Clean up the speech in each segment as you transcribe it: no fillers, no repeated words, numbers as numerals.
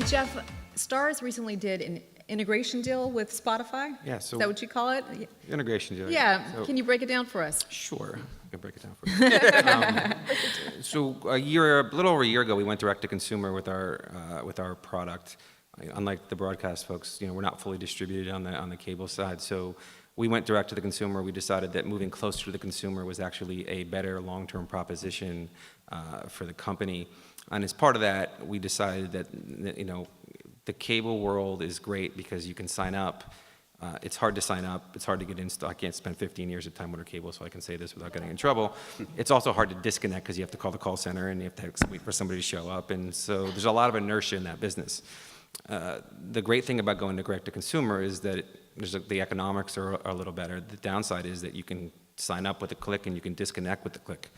Jeff, Starz recently did an integration deal with Spotify. Yeah, so Is that what you call it? integration deal. Yeah. So, Can you break it down for us? Sure, I can break it down for you. So a little over a year ago, we went direct to consumer with our product. Unlike the broadcast folks, we're not fully distributed on the cable side. So we went direct to the consumer. We decided that moving closer to the consumer was actually a better long-term proposition for the company. And as part of that, we decided that the cable world is great because you can sign up. It's hard to sign up. It's hard to get installed. I can't spend 15 years of Time Warner Cable, so I can say this without getting in trouble. It's also hard to disconnect because you have to call the call center and you have to wait for somebody to show up. And so there's a lot of inertia in that business. The great thing about going direct to consumer is that the economics are a little better. The downside is that you can sign up with a click and you can disconnect with a click.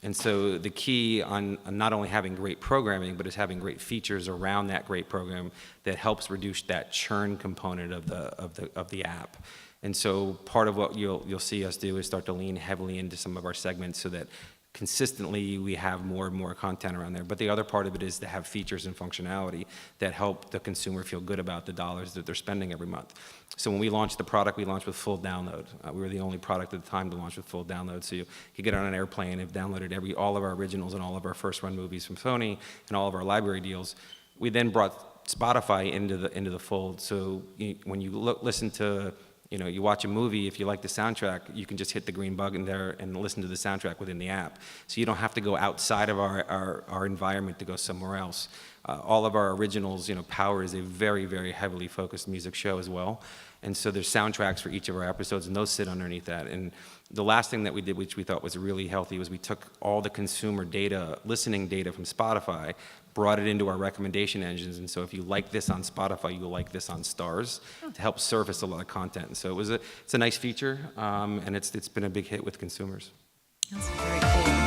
And so the key on not only having great programming, but is having great features around that great program that helps reduce that churn component of the app. And so part of what you'll see us do is start to lean heavily into some of our segments so that consistently we have more and more content around there. But the other part of it is to have features and functionality that help the consumer feel good about the dollars that they're spending every month. So when we launched the product, we launched with full download. We were the only product at the time to launch with full download. So you could get on an airplane and downloaded all of our originals and all of our first run movies from Sony and all of our library deals. We then brought Spotify into the fold. So when you listen to you watch a movie, if you like the soundtrack, you can just hit the green button there and listen to the soundtrack within the app. So you don't have to go outside of our environment to go somewhere else. All of our originals, Power is a very, very heavily focused music show as well. And so there's soundtracks for each of our episodes, and those sit underneath that. And the last thing that we did, which we thought was really healthy, was we took all the consumer data, listening data from Spotify, brought it into our recommendation engines. And so if you like this on Spotify, you'll like this on Starz to help surface a lot of content. And so it's a nice feature, and it's been a big hit with consumers. That's very cool.